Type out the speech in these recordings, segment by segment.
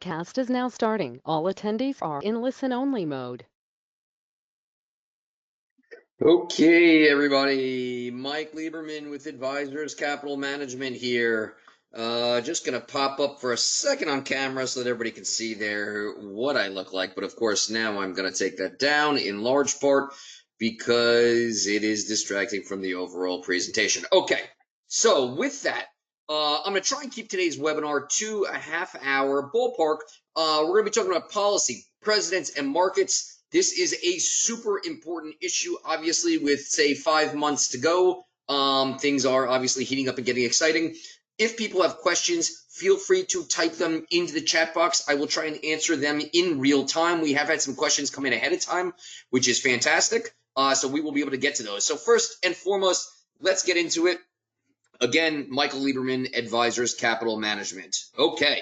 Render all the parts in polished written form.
broadcast is now starting. All attendees are in listen-only mode. Okay, everybody. Mike Lieberman with Advisors Capital Management here. Just gonna pop up for a second on camera so that everybody can see there what I look like. But of course, now I'm gonna take that down in large part because it is distracting from the overall presentation. Okay, so with that, I'm gonna try and keep today's webinar to a half-hour ballpark. We're gonna be talking about policy, presidents, and markets. This is a super important issue, obviously, with, say, 5 months to go. Things are obviously heating up and getting exciting. If people have questions, feel free to type them into the chat box. I will try and answer them in real time. We have had some questions come in ahead of time, which is fantastic. So we will be able to get to those. So first and foremost, let's get into it. Again, Michael Lieberman, Advisors Capital Management. Okay.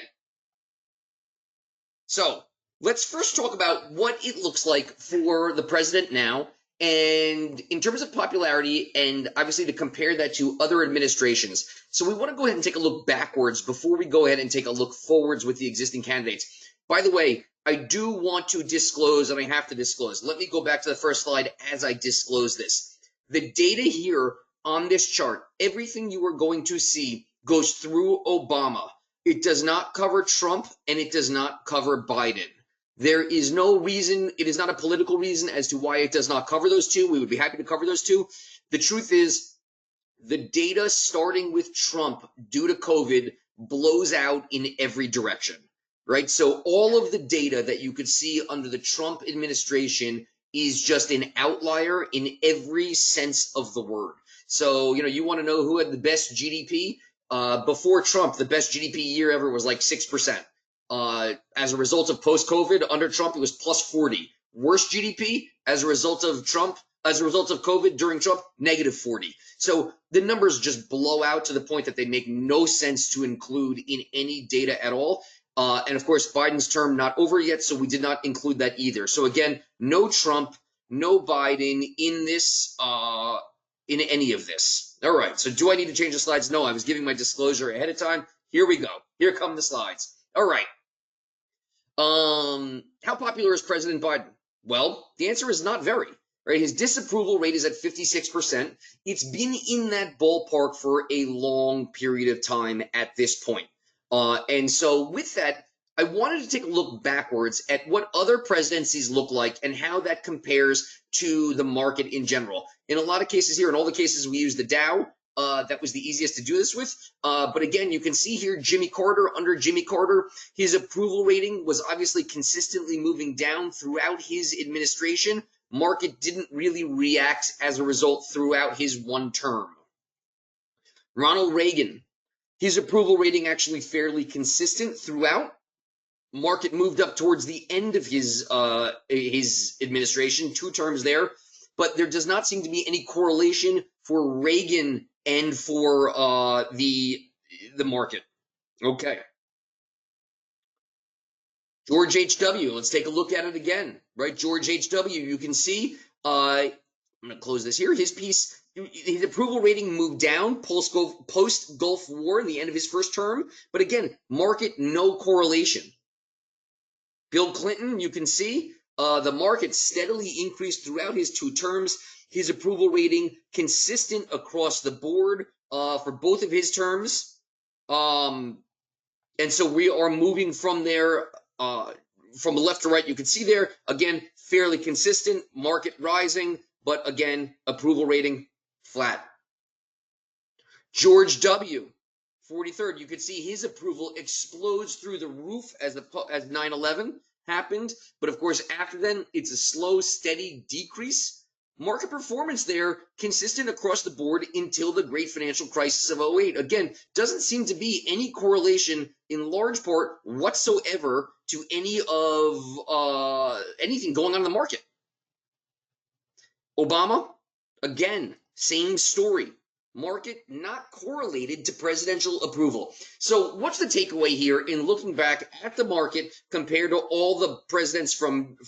So let's first talk about what it looks like for the president now, and in terms of popularity, and obviously to compare that to other administrations. So we want to go ahead and take a look backwards before we go ahead and take a look forwards with the existing candidates. By the way, I do want to disclose, and I have to disclose. Let me go back to the first slide as I disclose this. The data here on this chart, everything you are going to see goes through Obama. It does not cover Trump, and it does not cover Biden. There is no reason, it is not a political reason as to why it does not cover those two. We would be happy to cover those two. The truth is, the data starting with Trump due to COVID blows out in every direction, right? So all of the data that you could see under the Trump administration is just an outlier in every sense of the word. So, you want to know who had the best GDP? Before Trump, the best GDP year ever was like 6%. As a result of post-COVID, under Trump, it was plus 40. Worst GDP as a result of Trump, as a result of COVID during Trump, negative 40. So the numbers just blow out to the point that they make no sense to include in any data at all. And of course, Biden's term not over yet, so we did not include that either. So again, no Trump, no Biden in this, in any of this. All right, so do I need to change the slides? No, I was giving my disclosure ahead of time. Here we go. Here come the slides. All right. How popular is President Biden? Well, the answer is not very. Right? His disapproval rate is at 56%. It's been in that ballpark for a long period of time at this point. And so with that, I wanted to take a look backwards at what other presidencies look like and how that compares to the market in general. In a lot of cases here, in all the cases we use the Dow, that was the easiest to do this with. But again, you can see here Jimmy Carter. Under Jimmy Carter, his approval rating was obviously consistently moving down throughout his administration. Market didn't really react as a result throughout his one term. Ronald Reagan, his approval rating actually fairly consistent throughout. Market moved up towards the end of his administration, 2 terms there, but there does not seem to be any correlation for Reagan and for the market. Okay. George H.W., let's take a look at it again, right? George H.W., you can see, I'm going to close this here. His piece, his approval rating moved down post-Gulf War in the end of his first term, but again, market, no correlation. Bill Clinton, you can see, the market steadily increased throughout his 2 terms. His approval rating consistent across the board for both of his terms. And so we are moving from there, from left to right. You can see there, again, fairly consistent, market rising, but again, approval rating flat. George W., 43rd, you can see his approval explodes through the roof as 9/11 happened. But of course, after then, it's a slow, steady decrease. Market performance there, consistent across the board until the great financial crisis of 08. Again, doesn't seem to be any correlation in large part whatsoever to any of anything going on in the market. Obama, again, same story. Market not correlated to presidential approval. So what's the takeaway here in looking back at the market compared to all the presidents from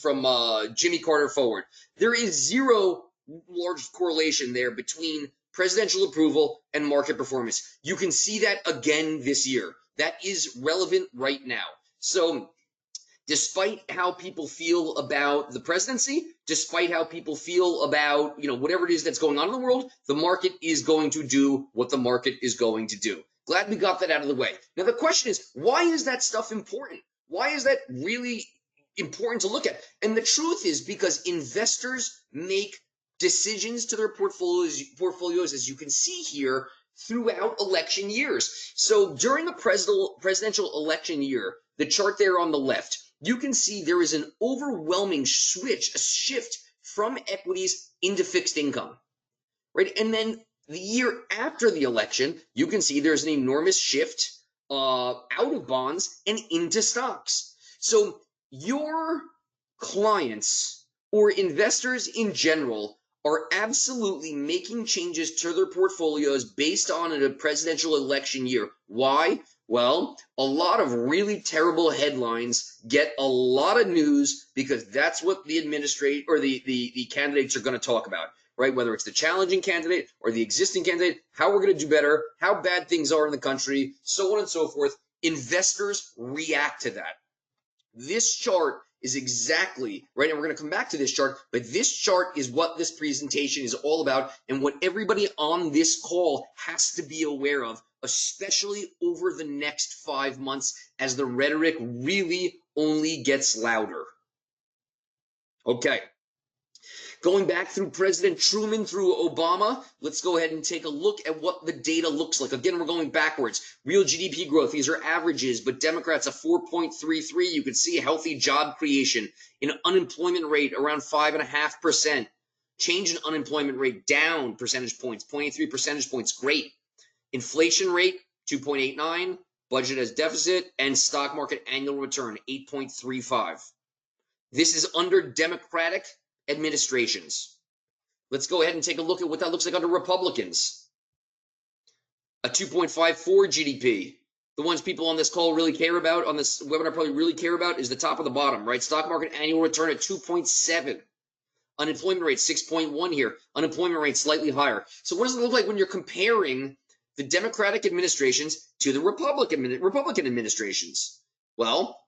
Jimmy Carter forward? There is zero large correlation there between presidential approval and market performance. You can see that again this year. That is relevant right now. So Despite how people feel about the presidency, despite how people feel about, whatever it is that's going on in the world, the market is going to do what the market is going to do. Glad we got that out of the way. Now, the question is, why is that stuff important? Why is that really important to look at? And the truth is because investors make decisions to their portfolios, as you can see here, throughout election years. So during a presidential election year, the chart there on the left, you can see there is an overwhelming switch, a shift from equities into fixed income, right? And then the year after the election, you can see there's an enormous shift out of bonds and into stocks. So your clients or investors in general are absolutely making changes to their portfolios based on a presidential election year. Why? Well, a lot of really terrible headlines get a lot of news because that's what the the candidates are going to talk about, right? Whether it's the challenging candidate or the existing candidate, how we're going to do better, how bad things are in the country, so on and so forth. Investors react to that. This chart is exactly right, and we're going to come back to this chart, but this chart is what this presentation is all about and what everybody on this call has to be aware of, especially over the next 5 months as the rhetoric really only gets louder. Okay. Going back through President Truman through Obama, let's go ahead and take a look at what the data looks like. Again, we're going backwards. Real GDP growth, these are averages, but Democrats a 4.33. You can see healthy job creation. An unemployment rate around 5.5%. Change in unemployment rate down percentage points, 0.83 percentage points, great. Inflation rate, 2.89. Budget as deficit, and stock market annual return, 8.35. This is under Democratic administrations. Let's go ahead and take a look at what that looks like under Republicans. A 2.54 GDP. The ones people on this call really care about, on this webinar probably really care about, is the top of the bottom, right? Stock market annual return at 2.7. Unemployment rate 6.1 here. Unemployment rate slightly higher. So what does it look like when you're comparing the Democratic administrations to the Republican administrations? Well,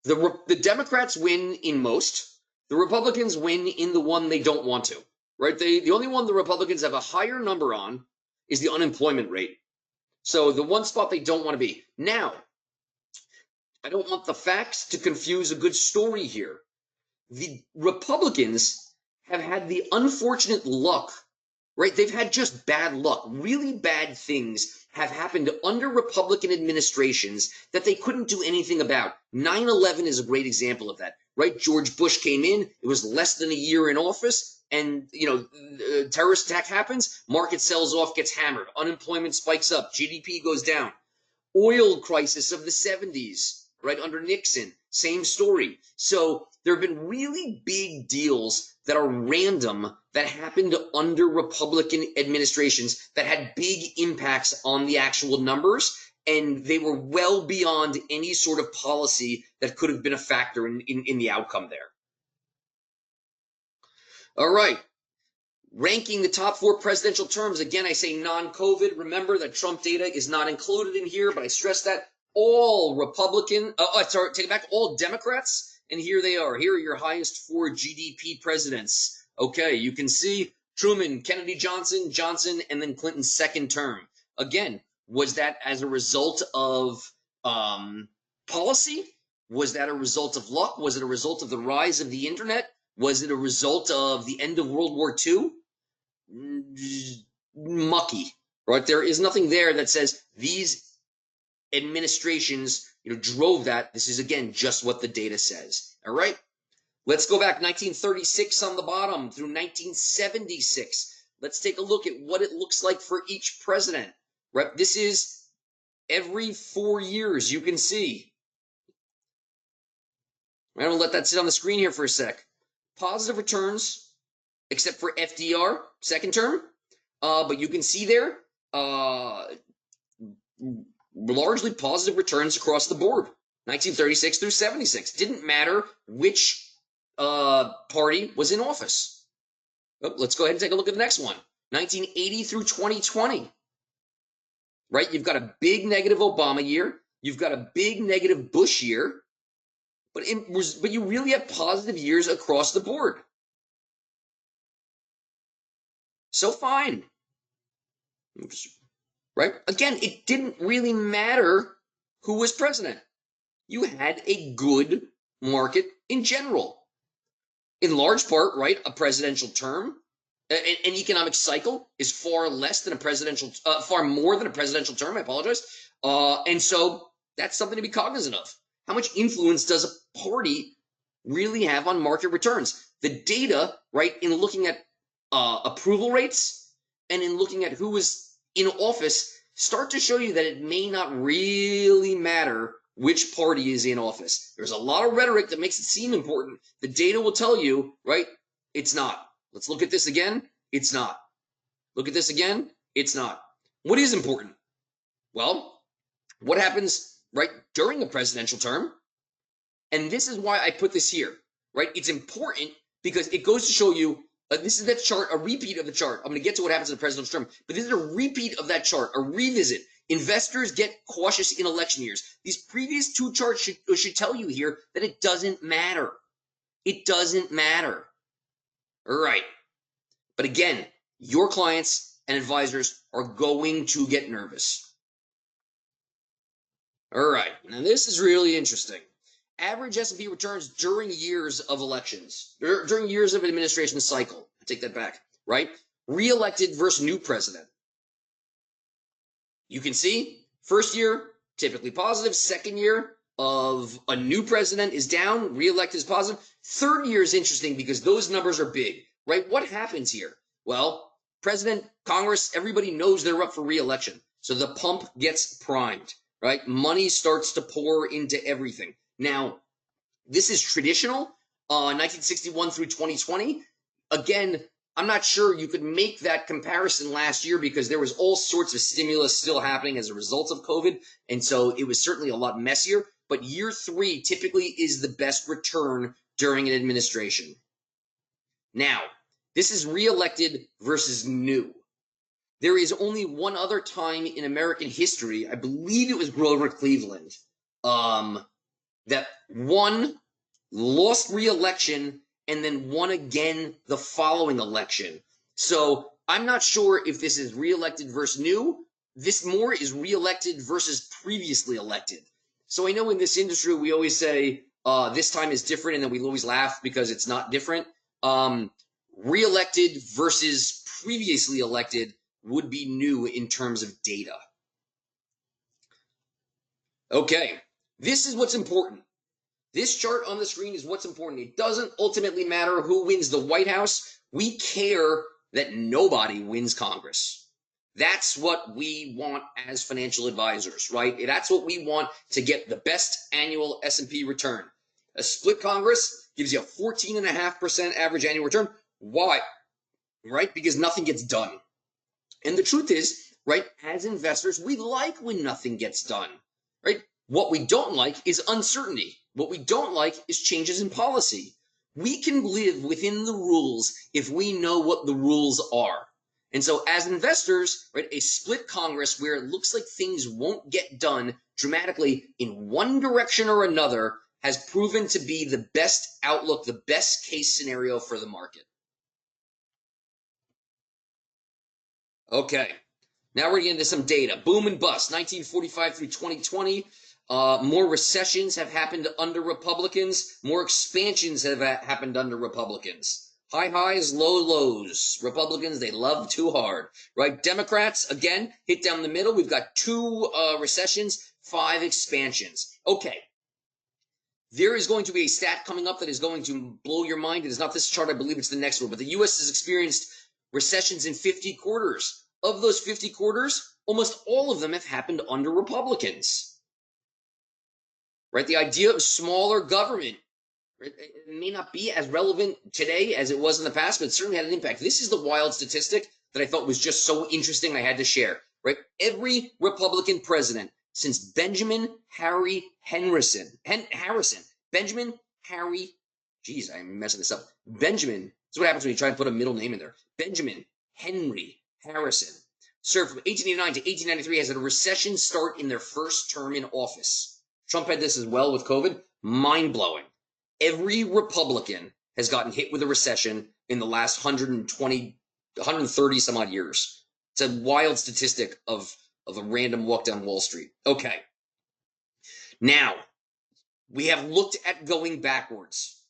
the Democrats win in most. The Republicans win in the one they don't want to, right? The only one the Republicans have a higher number on is the unemployment rate. So the one spot they don't want to be. Now, I don't want the facts to confuse a good story here. The Republicans have had the unfortunate luck, right? They've had just bad luck. Really bad things have happened under Republican administrations that they couldn't do anything about. 9/11 is a great example of that, right? George Bush came in. It was less than a year in office. And, terrorist attack happens. Market sells off, gets hammered. Unemployment spikes up. GDP goes down. Oil crisis of the 70s, right? Under Nixon. Same story. So there have been really big deals that are random that happened under Republican administrations that had big impacts on the actual numbers, and they were well beyond any sort of policy that could have been a factor in the outcome there. All right. Ranking the top 4 presidential terms. Again, I say non-COVID. Remember that Trump data is not included in here, but I stress that all take it back, all Democrats. And here they are. Here are your highest 4 GDP presidents. Okay, you can see Truman, Kennedy, Johnson, and then Clinton's second term. Again, was that as a result of policy? Was that a result of luck? Was it a result of the rise of the internet? Was it a result of the end of World War II? Mucky, right? There is nothing there that says these administrations drove that. This is, again, just what the data says. All right, let's go back 1936 on the bottom through 1976. Let's take a look at what it looks like for each president. Right, this is every 4 years. You can see. I'm gonna let that sit on the screen here for a sec. Positive returns, except for FDR, second term. But you can see there, largely positive returns across the board. 1936 through 76. Didn't matter which party was in office. Let's go ahead and take a look at the next one. 1980 through 2020. Right? You've got a big negative Obama year. You've got a big negative Bush year. but you really have positive years across the board. So fine. Right? Again, it didn't really matter who was president. You had a good market in general. In large part, right, a presidential term, an economic cycle is far more than a presidential term. I apologize. And so that's something to be cognizant of. How much influence does a party really have on market returns? The data, right, in looking at approval rates and in looking at who was in office start to show you that it may not really matter which party is in office. There's a lot of rhetoric that makes it seem important. The data will tell you, right, it's not. Let's look at this again. It's not. Look at this again. It's not. What is important? Well, what happens, right, during a presidential term? And this is why I put this here, right? It's important because it goes to show you, this is that chart, a repeat of the chart. I'm going to get to what happens in the presidential term, but this is a repeat of that chart, a revisit. Investors get cautious in election years. These previous two charts should tell you here that it doesn't matter. It doesn't matter. All right. But again, your clients and advisors are going to get nervous. All right. Now this is really interesting. Average S&P returns during years of elections, during years of administration cycle. I take that back, right? Re-elected versus new president. You can see first year, typically positive. Second year of a new president is down. Re-elect is positive. Third year is interesting because those numbers are big, right? What happens here? Well, president, Congress, everybody knows they're up for re-election. So the pump gets primed, right? Money starts to pour into everything. Now, this is traditional, 1961 through 2020. Again, I'm not sure you could make that comparison last year because there was all sorts of stimulus still happening as a result of COVID. And so it was certainly a lot messier. But year three typically is the best return during an administration. Now, this is re-elected versus new. There is only one other time in American history, I believe it was Grover Cleveland, that one lost re-election and then won again the following election. So I'm not sure if this is re-elected versus new. This more is re-elected versus previously elected. So I know in this industry we always say this time is different, and then we always laugh because it's not different. Re-elected versus previously elected would be new in terms of data. Okay, this is what's important. This chart on the screen is what's important. It doesn't ultimately matter who wins the White House. We care that nobody wins Congress. That's what we want as financial advisors, right? That's what we want to get the best annual S&P return. A split Congress gives you a 14.5% average annual return. Why? Right? Because nothing gets done. And the truth is, right, as investors, we like when nothing gets done, right? What we don't like is uncertainty. What we don't like is changes in policy. We can live within the rules if we know what the rules are. And so as investors, right, a split Congress where it looks like things won't get done dramatically in one direction or another has proven to be the best outlook, the best case scenario for the market. Okay, now we're going to get into some data. Boom and bust, 1945 through 2020. More recessions have happened under Republicans. More expansions have happened under Republicans. High highs, low lows. Republicans, they love too hard, right? Democrats, again, hit down the middle. We've got 2 recessions, 5 expansions. Okay. There is going to be a stat coming up that is going to blow your mind. It is not this chart. I believe it's the next one. But the U.S. has experienced recessions in 50 quarters. Of those 50 quarters, almost all of them have happened under Republicans. Right? The idea of smaller government, right, it may not be as relevant today as it was in the past, but it certainly had an impact. This is the wild statistic that I thought was just so interesting I had to share. Right? Every Republican president since Benjamin Harry Harrison, Benjamin Harry, geez, I'm messing this up. Benjamin, that's what happens when you try and put a middle name in there. Benjamin Henry Harrison served from 1889 to 1893, has a recession start in their first term in office. Trump had this as well with COVID. mind-blowing. Every Republican has gotten hit with a recession in the last 120, 130 some odd years. It's a wild statistic of a random walk down Wall Street. Okay. Now, we have looked at going backwards.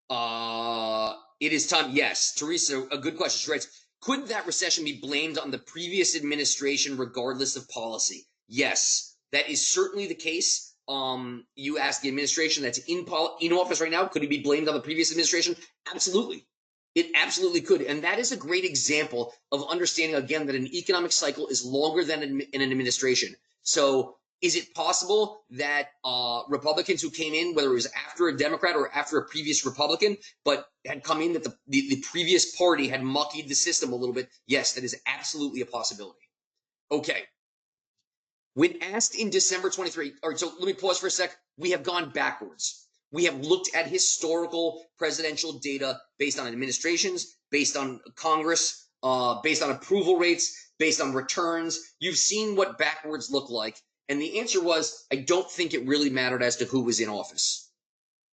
It is time. Yes, Teresa, a good question. She writes, could that recession be blamed on the previous administration regardless of policy? Yes, that is certainly the case. You asked the administration that's in office right now, could it be blamed on the previous administration? Absolutely. It absolutely could. And that is a great example of understanding, again, that an economic cycle is longer than in an administration. So is it possible that Republicans who came in, whether it was after a Democrat or after a previous Republican, but had come in that the previous party had muckied the system a little bit? Yes, that is absolutely a possibility. Okay. When asked in December 23, all right, so let me pause for a sec. We have gone backwards. We have looked at historical presidential data based on administrations, based on Congress, based on approval rates, based on returns. You've seen what backwards look like. And the answer was, I don't think it really mattered as to who was in office.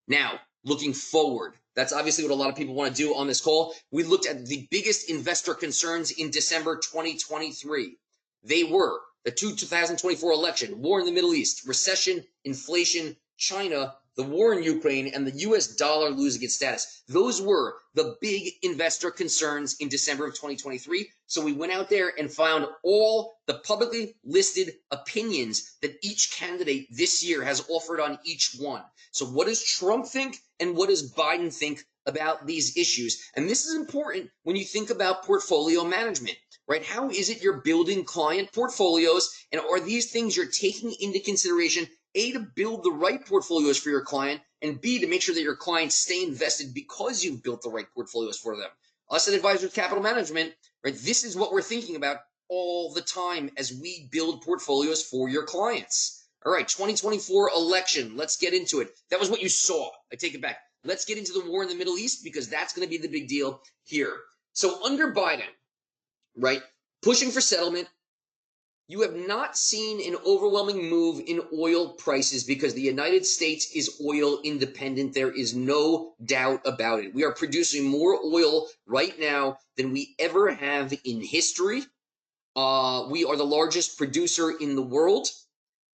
Now, looking forward, that's obviously what a lot of people want to do on this call. We looked at the biggest investor concerns in December 2023. They were the 2024 election, war in the Middle East, recession, inflation, China, the war in Ukraine, and the US dollar losing its status. Those were the big investor concerns in December of 2023. So we went out there and found all the publicly listed opinions that each candidate this year has offered on each one. So what does Trump think and what does Biden think about these issues? And this is important when you think about portfolio management, right? How is it you're building client portfolios, and are these things you're taking into consideration, A, to build the right portfolios for your client, and B, to make sure that your clients stay invested because you've built the right portfolios for them? Us at Advisors Capital Management, right? This is what we're thinking about all the time as we build portfolios for your clients. All right, 2024 election. Let's get into it. That was what you saw. I take it back. Let's get into the war in the Middle East because that's going to be the big deal here. So under Biden, right, pushing for settlement, you have not seen an overwhelming move in oil prices because the United States is oil independent. There is no doubt about it. We are producing more oil right now than we ever have in history. We are the largest producer in the world,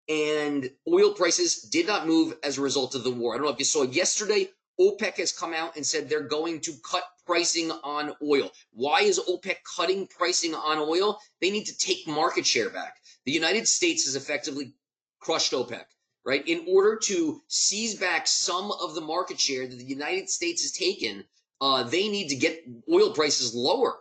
and oil prices did not move as a result of the war. I don't know if you saw yesterday, OPEC has come out and said they're going to cut pricing on oil. Why is OPEC cutting pricing on oil? They need to take market share back. The United States has effectively crushed OPEC, right? In order to seize back some of the market share that the United States has taken, they need to get oil prices lower,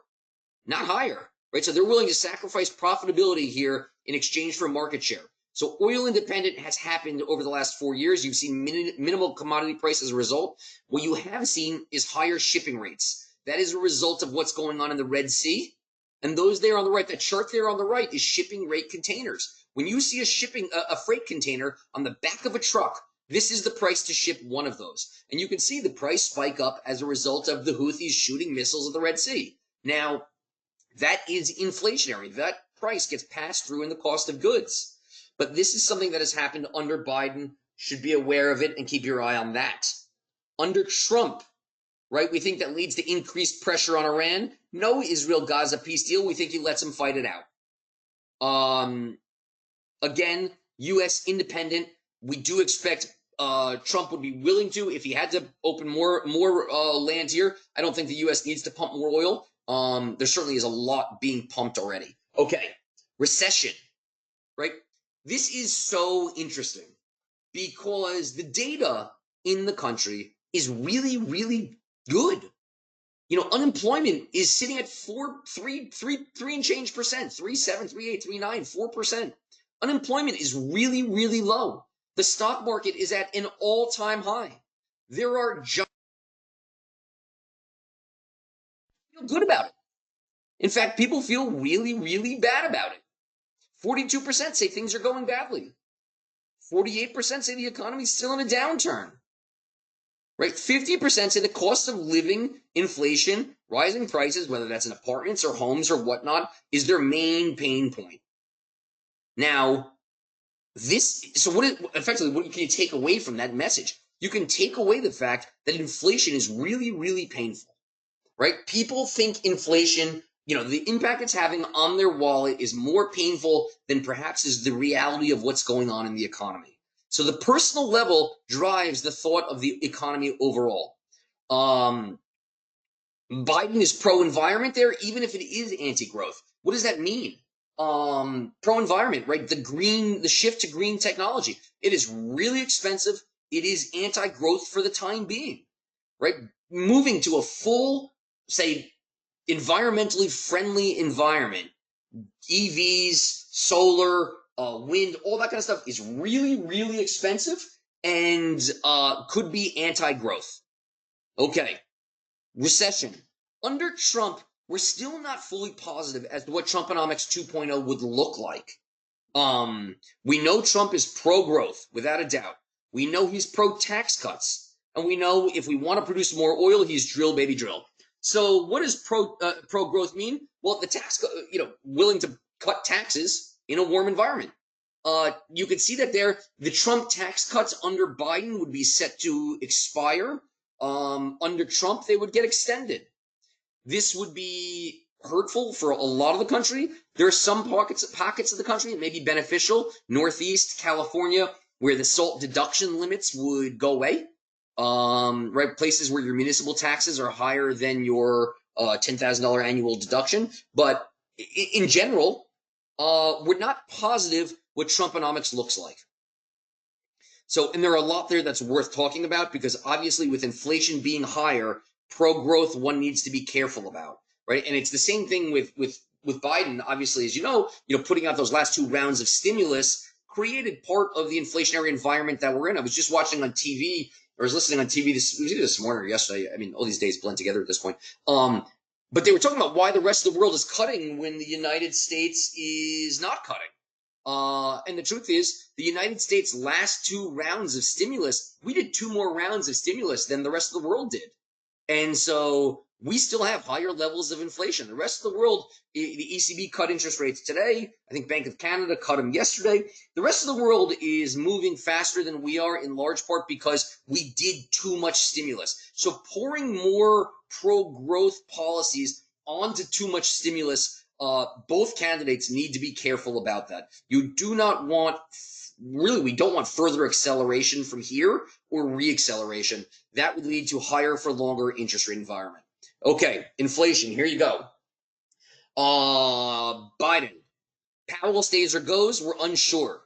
not higher, right? So they're willing to sacrifice profitability here in exchange for market share. So oil independent has happened over the last 4 years. You've seen minimal commodity price as a result. What you have seen is higher shipping rates. That is a result of what's going on in the Red Sea. And those there on the right, that chart there on the right is shipping rate containers. When you see a freight container on the back of a truck, this is the price to ship one of those. And you can see the price spike up as a result of the Houthis shooting missiles at the Red Sea. Now, that is inflationary. That price gets passed through in the cost of goods. But this is something that has happened under Biden. Should be aware of it and keep your eye on that. Under Trump, right, we think that leads to increased pressure on Iran. No Israel-Gaza peace deal. We think he lets him fight it out. Again, U.S. independent. We do expect Trump would be willing to, if he had to open more land here. I don't think the U.S. needs to pump more oil. There certainly is a lot being pumped already. Okay, recession, right? This is so interesting because the data in the country is really, really good. You know, unemployment is sitting at 3 and change percent, 3.7, 3.8, 3.9, 4%. Unemployment is really, really low. The stock market is at an all-time high. There are jobs. Feel good about it. In fact, people feel really, really bad about it. 42% say things are going badly. 48% say the economy is still in a downturn. Right? 50% say the cost of living, inflation, rising prices, whether that's in apartments or homes or whatnot, is their main pain point. Now, effectively, what can you take away from that message? you can take away the fact that inflation is really, really painful, right? People think inflation, the impact it's having on their wallet is more painful than perhaps is the reality of what's going on in the economy. So the personal level drives the thought of the economy overall. Biden is pro-environment there, even if it is anti-growth. What does that mean? Pro-environment, right? The shift to green technology. It is really expensive. It is anti-growth for the time being, right? Moving to a full, say, environmentally friendly environment, EVs, solar, wind, all that kind of stuff is really, really expensive and could be anti-growth. Okay. Recession. Under Trump, we're still not fully positive as to what Trumponomics 2.0 would look like. We know Trump is pro-growth, without a doubt. We know he's pro-tax cuts. And we know if we want to produce more oil, he's drill, baby, drill. So what does pro-growth mean? Well, the willing to cut taxes in a warm environment. You can see that there, the Trump tax cuts under Biden would be set to expire. Under Trump, they would get extended. This would be hurtful for a lot of the country. There are some pockets of the country that may be beneficial. Northeast, California, where the SALT deduction limits would go away. Right, places where your municipal taxes are higher than your $10,000 annual deduction. But in general, we're not positive what Trumponomics looks like. So, and there are a lot there that's worth talking about because obviously with inflation being higher, pro-growth one needs to be careful about, right? And it's the same thing with Biden, obviously, as you know, putting out those last two rounds of stimulus created part of the inflationary environment that we're in. I was just watching on TV, or was listening on TV this morning or yesterday. I mean, all these days blend together at this point. But they were talking about why the rest of the world is cutting when the United States is not cutting. And the truth is, the United States' last two rounds of stimulus, we did two more rounds of stimulus than the rest of the world did. And so we still have higher levels of inflation. The rest of the world, the ECB cut interest rates today. I think Bank of Canada cut them yesterday. The rest of the world is moving faster than we are in large part because we did too much stimulus. So pouring more pro-growth policies onto too much stimulus, both candidates need to be careful about that. You do not want, really, we don't want further acceleration from here or re-acceleration. That would lead to higher for longer interest rate environment. Okay, inflation, here you go. Biden. Powell stays or goes, we're unsure.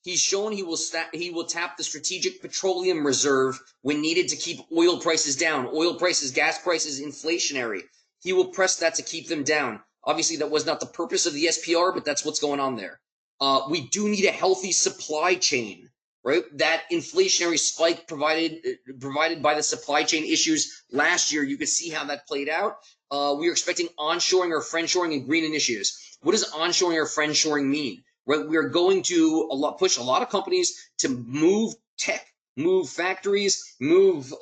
He's shown he will tap the strategic petroleum reserve when needed to keep oil prices down. Oil prices, gas prices, inflationary. He will press that to keep them down. Obviously, that was not the purpose of the SPR, but that's what's going on there. We do need a healthy supply chain, right? That inflationary spike provided by the supply chain issues last year, you could see how that played out. We are expecting onshoring or friendshoring and green initiatives. What does onshoring or friendshoring mean? Right? We are going to push a lot of companies to move tech, move factories, move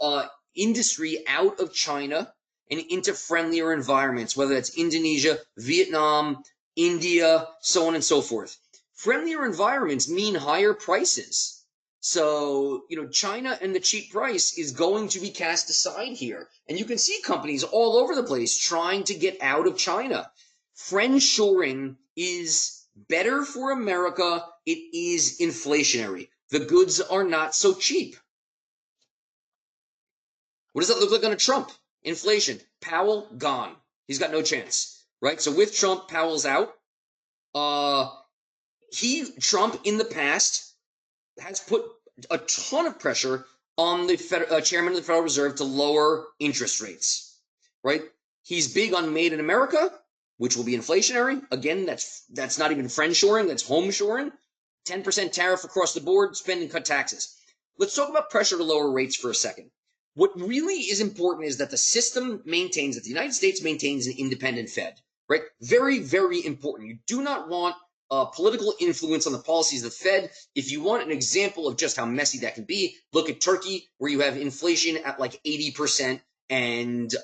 industry out of China and into friendlier environments, whether that's Indonesia, Vietnam, India, so on and so forth. Friendlier environments mean higher prices. So, China and the cheap price is going to be cast aside here. And you can see companies all over the place trying to get out of China. Friendshoring is better for America. It is inflationary. The goods are not so cheap. What does that look like on a Trump? Inflation. Powell, gone. He's got no chance, right? So with Trump, Powell's out. Trump in the past has put a ton of pressure on the chairman of the Federal Reserve to lower interest rates, right? He's big on Made in America, which will be inflationary. Again, that's not even friendshoring, that's homeshoring. 10% tariff across the board, spend and cut taxes. Let's talk about pressure to lower rates for a second. What really is important is that the system maintains, that the United States maintains an independent Fed, right? Very, very important. You do not want political influence on the policies of the Fed. If you want an example of just how messy that can be, look at Turkey, where you have inflation at like 80% and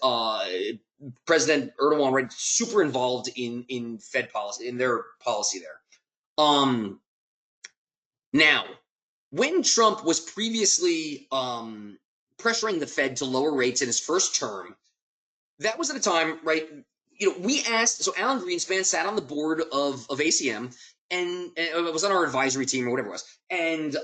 President Erdogan, right, super involved in Fed policy, in their policy there. Now, when Trump was previously pressuring the Fed to lower rates in his first term, that was at a time, right? We asked, so Alan Greenspan sat on the board of ACM, and it was on our advisory team or whatever it was. And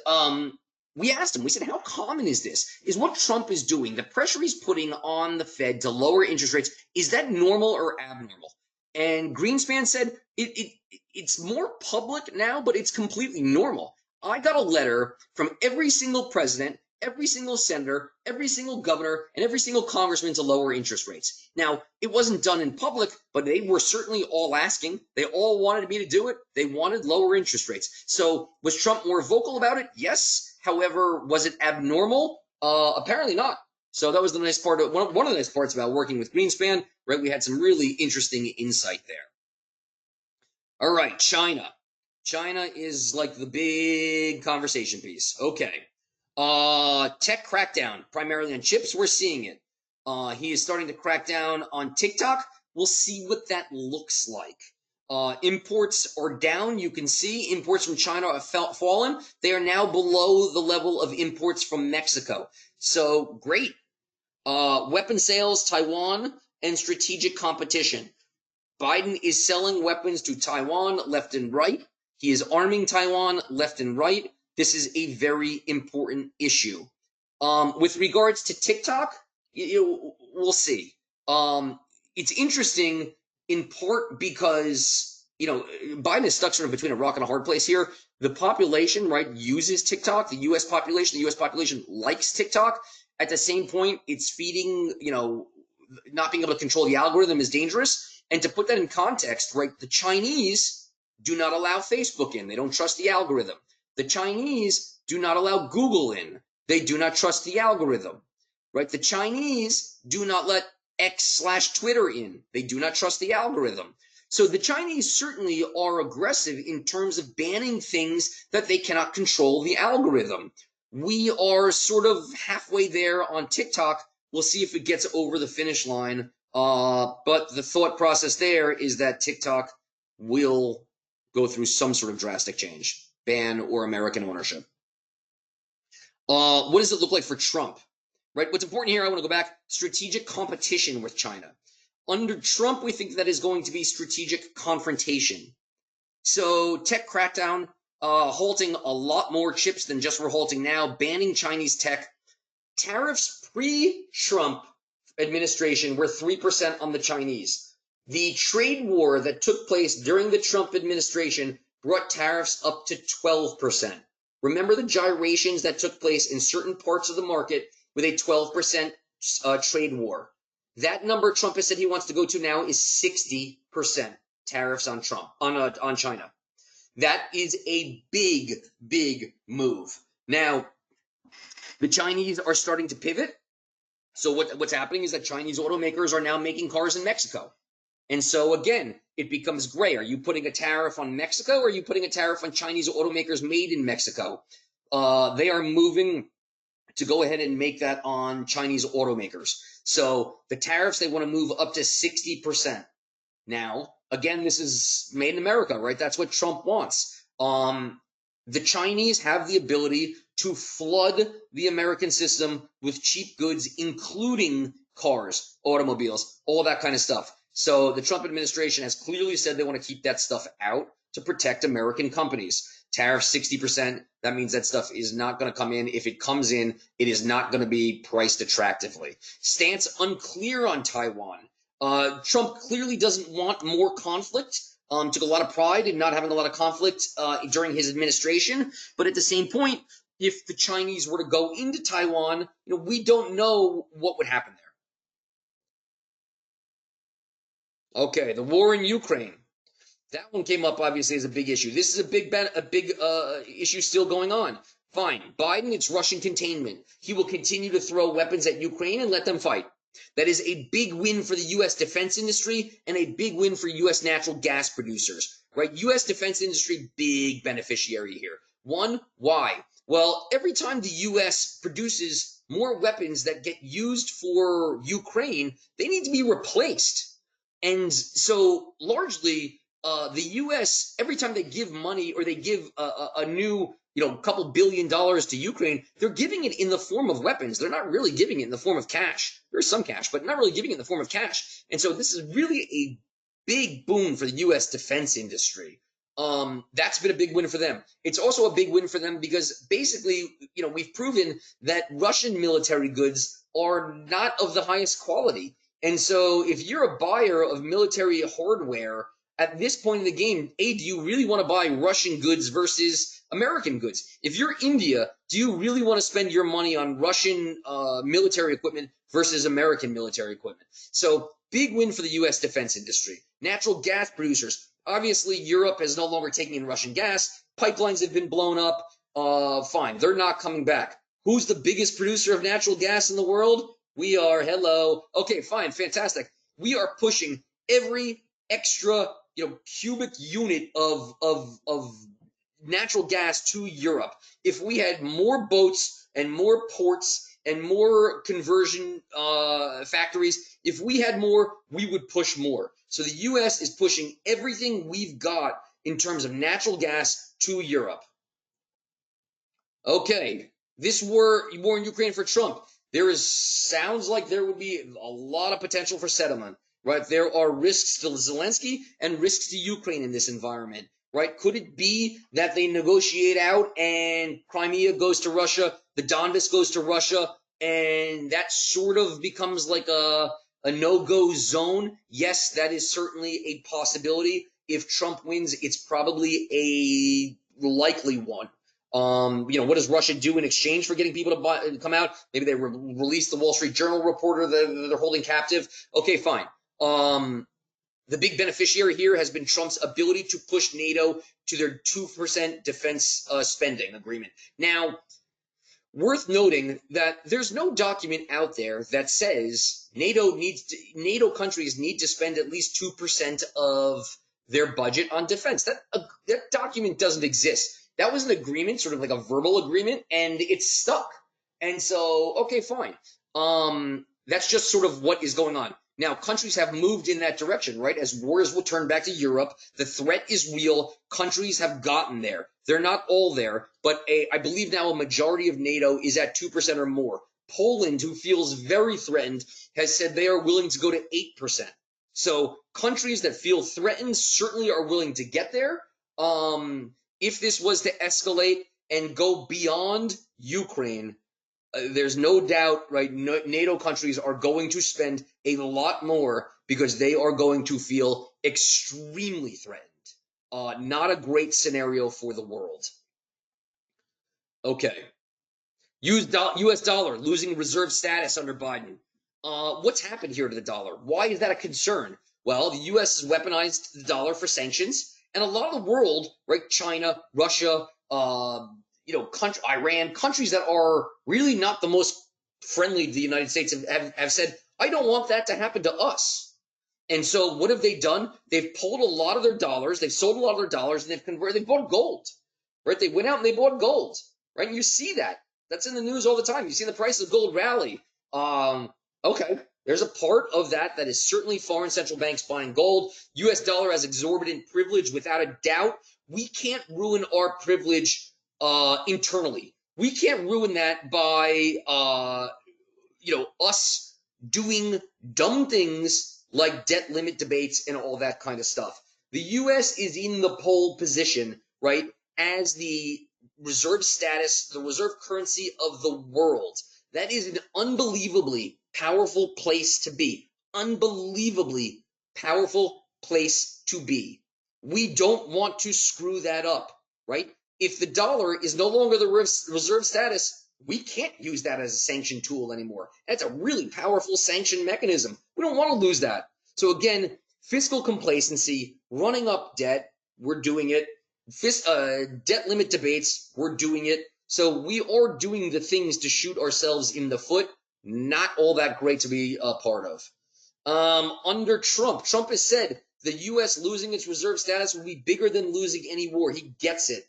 we asked him, we said, how common is this? Is what Trump is doing, the pressure he's putting on the Fed to lower interest rates, is that normal or abnormal? And Greenspan said, it's more public now, but it's completely normal. I got a letter from every single president, every single senator, every single governor, and every single congressman to lower interest rates. Now, it wasn't done in public, but they were certainly all asking. They all wanted me to do it. They wanted lower interest rates. So was Trump more vocal about it? Yes. However, was it abnormal? Apparently not. So that was the nice part of one of the nice parts about working with Greenspan, right? We had some really interesting insight there. All right, China. China is like the big conversation piece. Okay. Tech crackdown, primarily on chips. We're seeing it. He is starting to crack down on TikTok. We'll see what that looks like. Imports are down. You can see imports from China have fallen. They are now below the level of imports from Mexico. So great. Weapon sales, Taiwan, and strategic competition. Biden is selling weapons to Taiwan left and right. He is arming Taiwan left and right. This is a very important issue. With regards to TikTok, we'll see. It's interesting in part because Biden is stuck sort of between a rock and a hard place here. The population, right, uses TikTok. The U.S. population likes TikTok. At the same point, it's feeding, not being able to control the algorithm is dangerous. And to put that in context, right, the Chinese do not allow Facebook in. They don't trust the algorithm. The Chinese do not allow Google in. They do not trust the algorithm, right? The Chinese do not let X/Twitter in. They do not trust the algorithm. So the Chinese certainly are aggressive in terms of banning things that they cannot control the algorithm. We are sort of halfway there on TikTok. We'll see if it gets over the finish line. But the thought process there is that TikTok will go through some sort of drastic change, ban or American ownership. What does it look like for Trump? Right? What's important here, I want to go back, strategic competition with China. Under Trump, we think that is going to be strategic confrontation. So tech crackdown, halting a lot more chips than just we're halting now, banning Chinese tech. Tariffs pre-Trump administration were 3% on the Chinese. The trade war that took place during the Trump administration brought tariffs up to 12%. Remember the gyrations that took place in certain parts of the market with a 12% trade war. That number Trump has said he wants to go to now is 60% tariffs on on China. That is a big, big move. Now, the Chinese are starting to pivot. So what's happening is that Chinese automakers are now making cars in Mexico. And so again, it becomes gray. Are you putting a tariff on Mexico or are you putting a tariff on Chinese automakers made in Mexico? They are moving to go ahead and make that on Chinese automakers. So the tariffs, they want to move up to 60%. Now, again, this is made in America, right? That's what Trump wants. The Chinese have the ability to flood the American system with cheap goods, including cars, automobiles, all that kind of stuff. So the Trump administration has clearly said they want to keep that stuff out to protect American companies. Tariff 60%, that means that stuff is not going to come in. If it comes in, it is not going to be priced attractively. Stance unclear on Taiwan. Trump clearly doesn't want more conflict. Took a lot of pride in not having a lot of conflict during his administration. But at the same point, if the Chinese were to go into Taiwan, we don't know what would happen there. Okay, the war in Ukraine. That one came up obviously as a big issue. This is a big issue still going on. Fine, Biden, it's Russian containment. He will continue to throw weapons at Ukraine and let them fight. That is a big win for the U.S. defense industry and a big win for U.S. natural gas producers, right? U.S. defense industry, big beneficiary here. One, why? Well, every time the U.S. produces more weapons that get used for Ukraine, they need to be replaced. And so largely, the U.S., every time they give money or they give a new a couple $1 billion to Ukraine, they're giving it in the form of weapons. They're not really giving it in the form of cash. There's some cash, but not really giving it in the form of cash. And so this is really a big boon for the U.S. defense industry. That's been a big win for them. It's also a big win for them because basically, we've proven that Russian military goods are not of the highest quality. And so if you're a buyer of military hardware at this point in the game, do you really want to buy Russian goods versus American goods? If you're India, do you really want to spend your money on Russian military equipment versus American military equipment? So big win for the U.S. defense industry. Natural gas producers. Obviously, Europe is no longer taking in Russian gas. Pipelines have been blown up. Fine, they're not coming back. Who's the biggest producer of natural gas in the world? We are. Hello. Okay, fine, fantastic. We are pushing every extra, cubic unit of natural gas to Europe. If we had more boats and more ports and more conversion factories, if we had more, we would push more. So the U.S. is pushing everything we've got in terms of natural gas to Europe. Okay, this war in Ukraine for Trump. Sounds like there would be a lot of potential for settlement, right? There are risks to Zelensky and risks to Ukraine in this environment, right? Could it be that they negotiate out and Crimea goes to Russia, the Donbas goes to Russia, and that sort of becomes like a no-go zone? Yes, that is certainly a possibility. If Trump wins, it's probably a likely one. What does Russia do in exchange for getting people to come out? Maybe they release the Wall Street Journal reporter that they're holding captive. Okay, fine. The big beneficiary here has been Trump's ability to push NATO to their 2% defense spending agreement. Now, worth noting that there's no document out there that says NATO countries need to spend at least 2% of their budget on defense. That document doesn't exist. That was an agreement, sort of like a verbal agreement, and it's stuck. And so, okay, fine. That's just sort of what is going on. Now, countries have moved in that direction, right? As wars will turn back to Europe, the threat is real. Countries have gotten there. They're not all there, but I believe now a majority of NATO is at 2% or more. Poland, who feels very threatened, has said they are willing to go to 8%. So countries that feel threatened certainly are willing to get there. If this was to escalate and go beyond Ukraine, there's no doubt, right? NATO countries are going to spend a lot more because they are going to feel extremely threatened. Not a great scenario for the world. Okay. U.S. dollar losing reserve status under Biden. What's happened here to the dollar? Why is that a concern? Well, the U.S. has weaponized the dollar for sanctions. And a lot of the world, right, China, Russia, Iran, countries that are really not the most friendly to the United States have said, I don't want that to happen to us. And so what have they done? They've pulled a lot of their dollars, they've sold a lot of their dollars, and they've bought gold, right? They went out and they bought gold, right? And you see that. That's in the news all the time. You see the price of gold rally. Okay. There's a part of that is certainly foreign central banks buying gold. U.S. dollar has exorbitant privilege without a doubt. We can't ruin our privilege internally. We can't ruin that by us doing dumb things like debt limit debates and all that kind of stuff. The U.S. is in the pole position, right, as the reserve status, the reserve currency of the world. That is an unbelievably powerful place to be. Unbelievably powerful place to be. We don't want to screw that up, right? If the dollar is no longer the reserve status, we can't use that as a sanction tool anymore. That's a really powerful sanction mechanism. We don't want to lose that. So again, fiscal complacency, running up debt, we're doing it. Debt limit debates, we're doing it. So we are doing the things to shoot ourselves in the foot. Not all that great to be a part of. Under Trump has said the U.S. losing its reserve status will be bigger than losing any war. He gets it.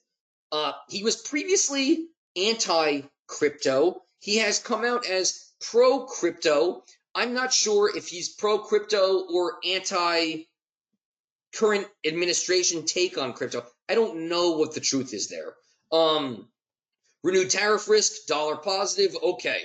He was previously anti-crypto. He has come out as pro-crypto. I'm not sure if he's pro-crypto or anti-current administration take on crypto. I don't know what the truth is there. Renewed tariff risk, dollar positive. Okay.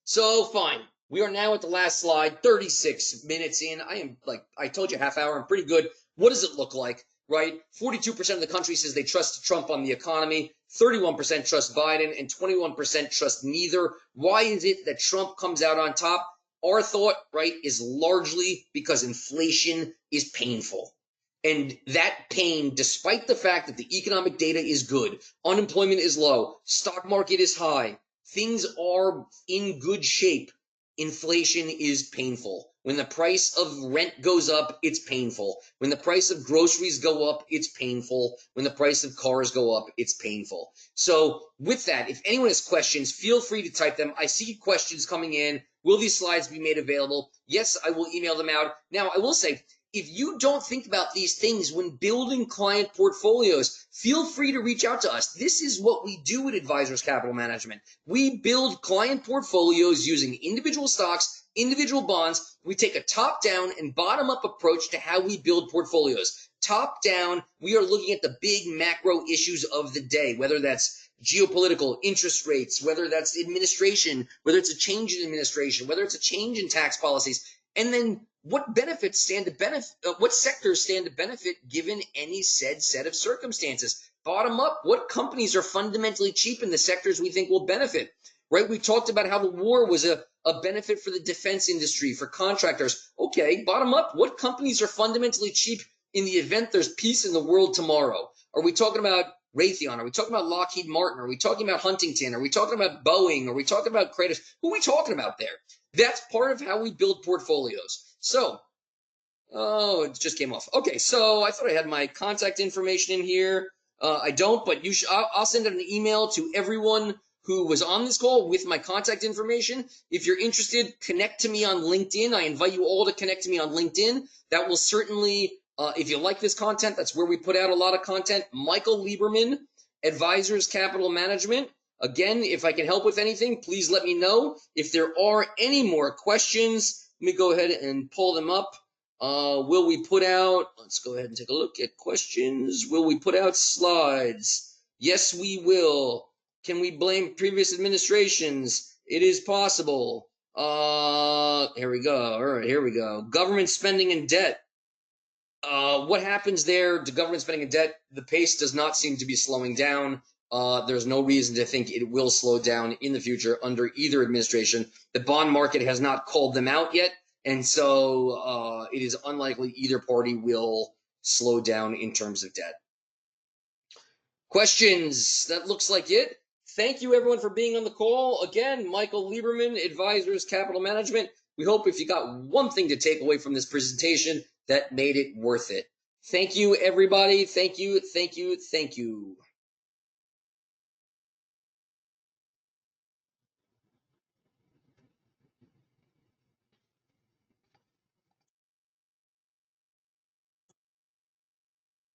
So fine. We are now at the last slide, 36 minutes in. I am, like I told you, half hour. I'm pretty good. What does it look like, right? 42% of the country says they trust Trump on the economy. 31% trust Biden and 21% trust neither. Why is it that Trump comes out on top? Our thought, right, is largely because inflation is painful. And that pain, despite the fact that the economic data is good, unemployment is low, stock market is high, things are in good shape, inflation is painful. When the price of rent goes up, it's painful. When the price of groceries go up, it's painful. When the price of cars go up, it's painful. So with that, if anyone has questions, feel free to type them. I see questions coming in. Will these slides be made available? Yes, I will email them out. Now, I will say, if you don't think about these things when building client portfolios, feel free to reach out to us. This is what we do at Advisors Capital Management. We build client portfolios using individual stocks, individual bonds. We take a top-down and bottom-up approach to how we build portfolios. Top-down, we are looking at the big macro issues of the day, whether that's geopolitical, interest rates, whether that's administration, whether it's a change in administration, whether it's a change in tax policies, and then what benefits stand to benefit, what sectors stand to benefit given any said set of circumstances. Bottom up, what companies are fundamentally cheap in the sectors we think will benefit, right? We talked about how the war was a benefit for the defense industry, for contractors. Okay, bottom up, what companies are fundamentally cheap in the event there's peace in the world tomorrow? Are we talking about Raytheon? Are we talking about Lockheed Martin? Are we talking about Huntington? Are we talking about Boeing? Are we talking about Kratos? Who are we talking about there? That's part of how we build portfolios. So, oh, it just came off. Okay, so I thought I had my contact information in here. I don't, but I'll send out an email to everyone who was on this call with my contact information. If you're interested, connect to me on LinkedIn. I invite you all to connect to me on LinkedIn. That will certainly, if you like this content, that's where we put out a lot of content. Michael Lieberman, Advisors Capital Management. Again, if I can help with anything, please let me know. If there are any more questions, let me go ahead and pull them up. Will we put out, let's go ahead and take a look at questions. Will we put out slides? Yes, we will. Can we blame previous administrations? It is possible. Here we go. All right, here we go. Government spending and debt. What happens there to government spending and debt? The pace does not seem to be slowing down. There's no reason to think it will slow down in the future under either administration. The bond market has not called them out yet, and so it is unlikely either party will slow down in terms of debt. Questions? That looks like it. Thank you, everyone, for being on the call. Again, Michael Lieberman, Advisors Capital Management. We hope if you got one thing to take away from this presentation, that made it worth it. Thank you, everybody. Thank you, thank you, thank you.